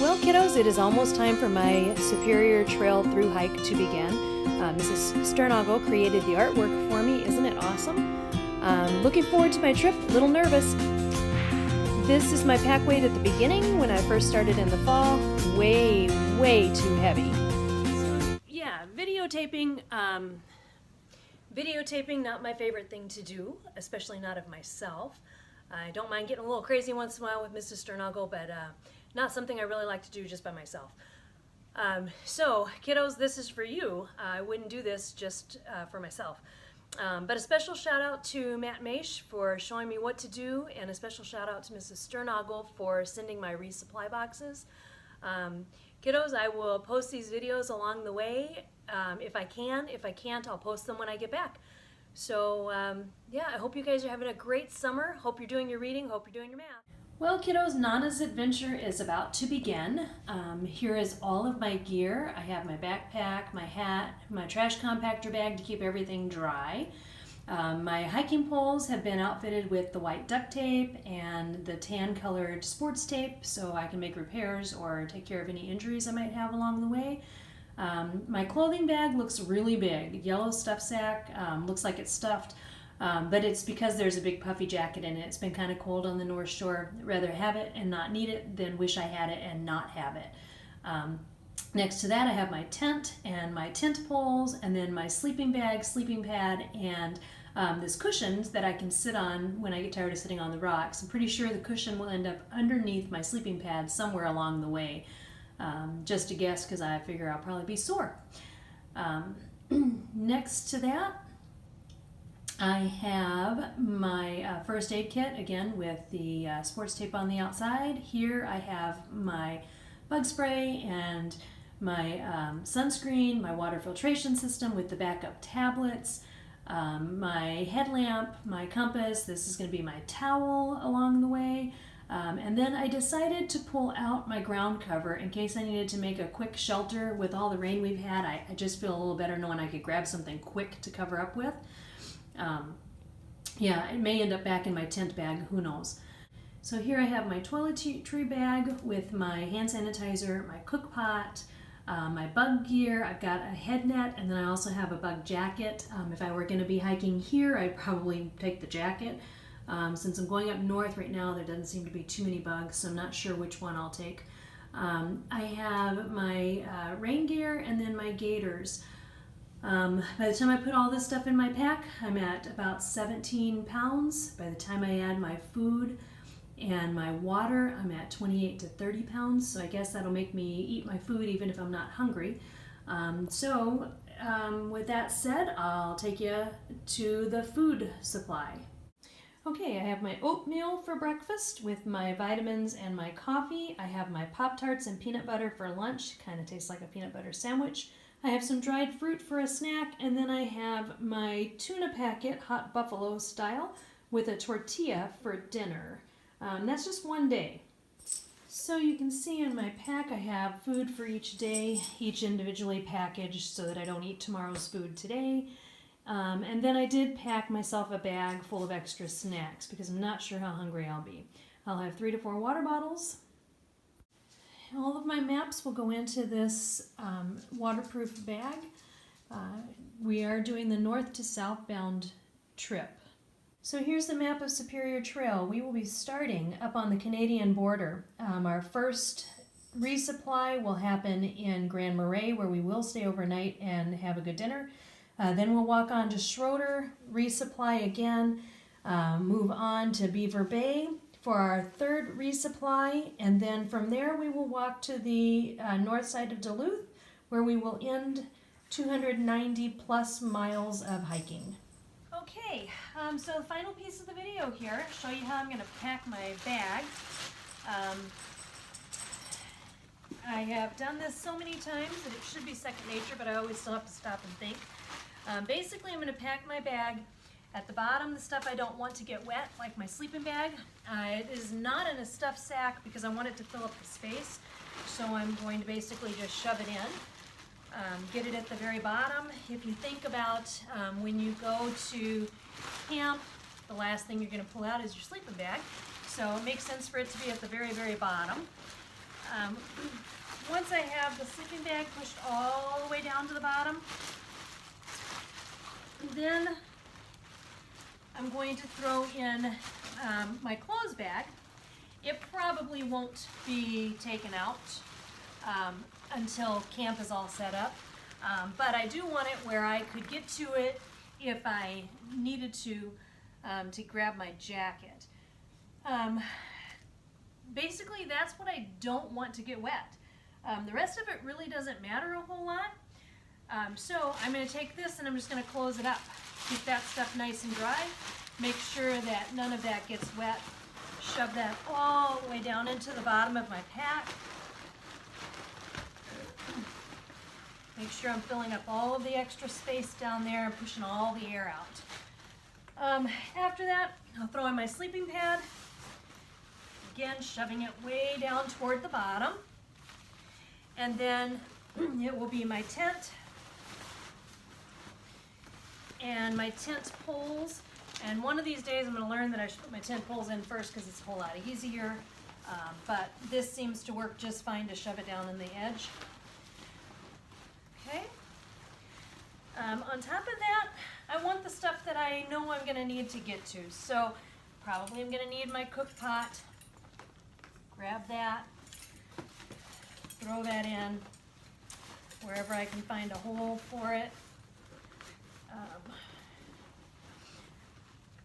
Well, kiddos, it is almost time for my Superior Trail through hike to begin. Mrs. Sternagel created the artwork for me. Isn't it awesome? Looking forward to my trip. A little nervous. This is my pack weight at the beginning when I first started in the fall. Way too heavy. So, yeah, videotaping. Videotaping, not my favorite thing to do, especially not of myself. I don't mind getting a little crazy once in a while with Mrs. Sternagel, but not something I really like to do just by myself. So, kiddos, this is for you. I wouldn't do this just for myself. But a special shout out to Matt Maish for showing me what to do, and a special shout out to Mrs. Sternagel for sending my resupply boxes. Kiddos, I will post these videos along the way if I can. If I can't, I'll post them when I get back. So yeah, I hope you guys are having a great summer. Hope you're doing your reading. Hope you're doing your math. Well, kiddos, Nana's adventure is about to begin. Here is all of my gear. I have my backpack, my hat, my trash compactor bag to keep everything dry. My hiking poles have been outfitted with the white duct tape and the tan colored sports tape so I can make repairs or take care of any injuries I might have along the way. My clothing bag looks really big. Yellow stuff sack, looks like it's stuffed. But it's because there's a big puffy jacket in it. It's been kind of cold on the North Shore. I'd rather have it and not need it than wish I had it and not have it. Next to that, I have my tent and my tent poles, and then my sleeping bag, sleeping pad, and this cushion that I can sit on when I get tired of sitting on the rocks. I'm pretty sure the cushion will end up underneath my sleeping pad somewhere along the way. Just a guess because I figure I'll probably be sore. Next to that, I have my first aid kit, again with the sports tape on the outside. Here I have my bug spray and my sunscreen, my water filtration system with the backup tablets, my headlamp, my compass. This is going to be my towel along the way. And then I decided to pull out my ground cover in case I needed to make a quick shelter. With all the rain we've had, I just feel a little better knowing I could grab something quick to cover up with. Yeah, it may end up back in my tent bag, who knows. So here I have my toiletry bag with my hand sanitizer, my cook pot, my bug gear. I've got a head net, and then I also have a bug jacket. If I were going to be hiking here, I'd probably take the jacket. Since I'm going up north right now, there doesn't seem to be too many bugs, so I'm not sure which one I'll take. I have my rain gear and then my gaiters. By the time I put all this stuff in my pack, I'm at about 17 pounds. By the time I add my food and my water, I'm at 28 to 30 pounds. So I guess that'll make me eat my food even if I'm not hungry. With that said, I'll take you to the food supply. Okay, I have my oatmeal for breakfast with my vitamins and my coffee. I have my Pop-Tarts and peanut butter for lunch. Kind of tastes like a peanut butter sandwich. I have some dried fruit for a snack, and then I have my tuna packet, hot buffalo style, with a tortilla for dinner. That's just one day. So you can see in my pack I have food for each day, each individually packaged so that I don't eat tomorrow's food today. And then I did pack myself a bag full of extra snacks because I'm not sure how hungry I'll be. I'll have 3 to 4 water bottles. All of my maps will go into this waterproof bag. We are doing the north to southbound trip. So here's the map of Superior Trail. We will be starting up on the Canadian border. Our first resupply will happen in Grand Marais, where we will stay overnight and have a good dinner. Then we'll walk on to Schroeder, resupply again, move on to Beaver Bay for our third resupply, and then from there we will walk to the north side of Duluth, where we will end 290 plus miles of hiking. Okay, so the final piece of the video here, show you how I'm going to pack my bag. I have done this so many times that it should be second nature, but I always still have to stop and think. Basically, I'm going to pack my bag. At the bottom, the stuff I don't want to get wet, like my sleeping bag. It is not in a stuffed sack because I want it to fill up the space. So I'm going to basically just shove it in. Get it at the very bottom. If you think about when you go to camp, the last thing you're going to pull out is your sleeping bag. So it makes sense for it to be at the very, very bottom. Um, Once I have the sleeping bag pushed all the way down to the bottom, then I'm going to throw in my clothes bag. It probably won't be taken out until camp is all set up, but I do want it where I could get to it if I needed to grab my jacket. Basically, that's what I don't want to get wet. The rest of it really doesn't matter a whole lot. So I'm going to take this and I'm just going to close it up. Keep that stuff nice and dry. Make sure that none of that gets wet. Shove that all the way down into the bottom of my pack. Make sure I'm filling up all of the extra space down there and pushing all the air out. After that, I'll throw in my sleeping pad. Again, shoving it way down toward the bottom. And then it will be my tent and my tent poles. And one of these days I'm going to learn that I should put my tent poles in first because it's a whole lot easier. But this seems to work just fine to shove it down in the edge. Okay. On top of that, I want the stuff that I know I'm going to need to get to. So probably I'm going to need my cook pot. Grab that. Throw that in wherever I can find a hole for it.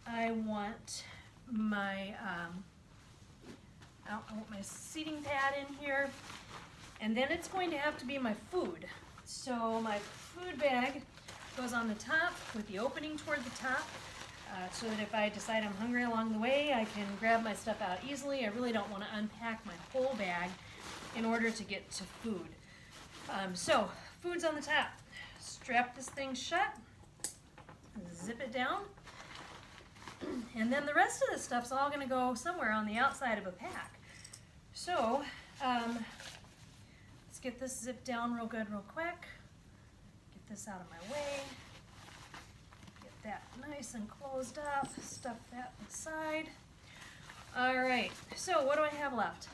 I want my seating pad in here, and then it's going to have to be my food. So my food bag goes on the top with the opening toward the top, so that if I decide I'm hungry along the way, I can grab my stuff out easily. I really don't want to unpack my whole bag in order to get to food. So food's on the top. Strap this thing shut, zip it down, and then the rest of the stuff's all going to go somewhere on the outside of a pack. So let's get this zipped down real good real quick. Get this out of my way. Get that nice and closed up. Stuff that inside. Alright, so what do I have left?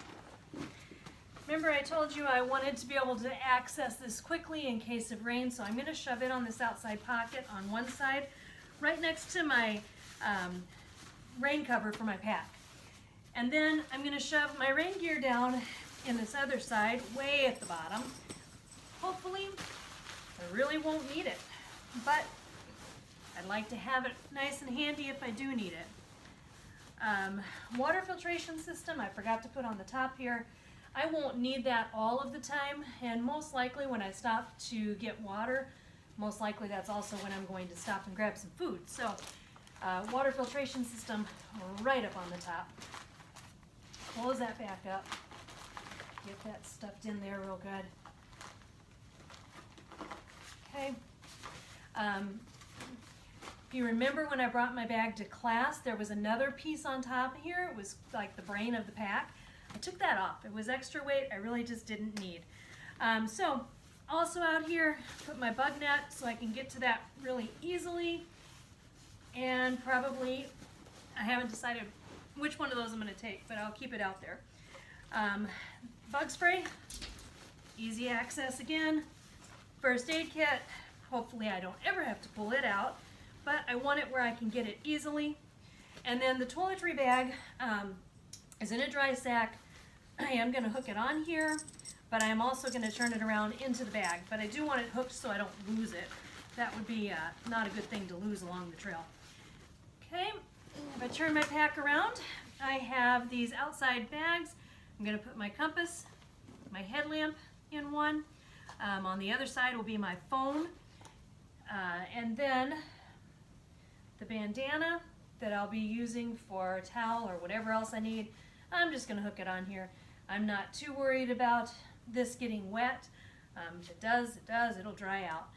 Remember I told you I wanted to be able to access this quickly in case of rain, so I'm going to shove it on this outside pocket on one side, right next to my rain cover for my pack. And then I'm going to shove my rain gear down in this other side, way at the bottom. Hopefully, I really won't need it, but I'd like to have it nice and handy if I do need it. Water filtration system, I forgot to put on the top here. I won't need that all of the time, and most likely when I stop to get water, most likely that's also when I'm going to stop and grab some food. So, water filtration system right up on the top. Close that back up. Get that stuffed in there real good. Okay. If you remember when I brought my bag to class, there was another piece on top here. It was like the brain of the pack. I took that off. It was extra weight I really just didn't need. So also out here, put my bug net so I can get to that really easily. And probably, I haven't decided which one of those I'm going to take, but I'll keep it out there. Bug spray, easy access again. First aid kit, hopefully I don't ever have to pull it out, but I want it where I can get it easily. And then the toiletry bag is in a dry sack. I am going to hook it on here, but I am also going to turn it around into the bag. But I do want it hooked so I don't lose it. That would be not a good thing to lose along the trail. Okay, if I turn my pack around, I have these outside bags. I'm going to put my compass, my headlamp in one. On the other side will be my phone. And then the bandana that I'll be using for a towel or whatever else I need. I'm just going to hook it on here. I'm not too worried about this getting wet. If it does, it does. It'll dry out.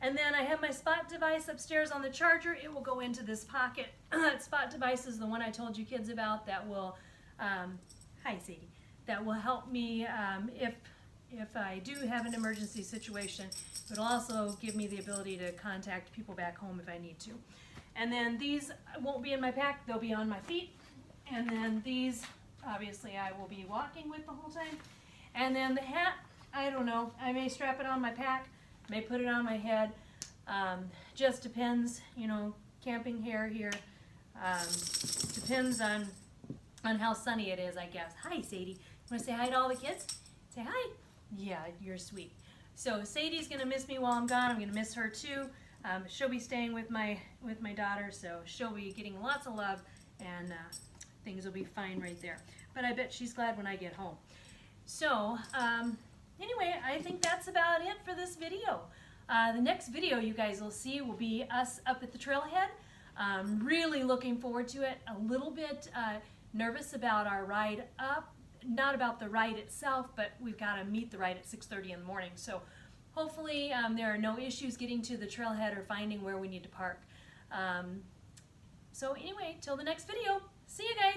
And then I have my spot device upstairs on the charger. It will go into this pocket. That spot device is the one I told you kids about that will, hi Sadie, that will help me if I do have an emergency situation. It'll also give me the ability to contact people back home if I need to. And then these won't be in my pack, they'll be on my feet. And then these, obviously I will be walking with the whole time. And then the hat, I don't know. I may strap it on my pack, may put it on my head. Just depends, you know, camping hair here. Depends on how sunny it is, I guess. Hi, Sadie. You want to say hi to all the kids? Say hi. Yeah, you're sweet. So Sadie's gonna miss me while I'm gone. I'm gonna miss her too. She'll be staying with my daughter, so she'll be getting lots of love, and things will be fine right there. But I bet she's glad when I get home. So anyway, I think that's about it for this video. The next video you guys will see will be us up at the trailhead. Really looking forward to it. A little bit nervous about our ride up. Not about the ride itself, but we've got to meet the ride at 6:30 in the morning. So hopefully there are no issues getting to the trailhead or finding where we need to park. So anyway, till the next video, see you guys.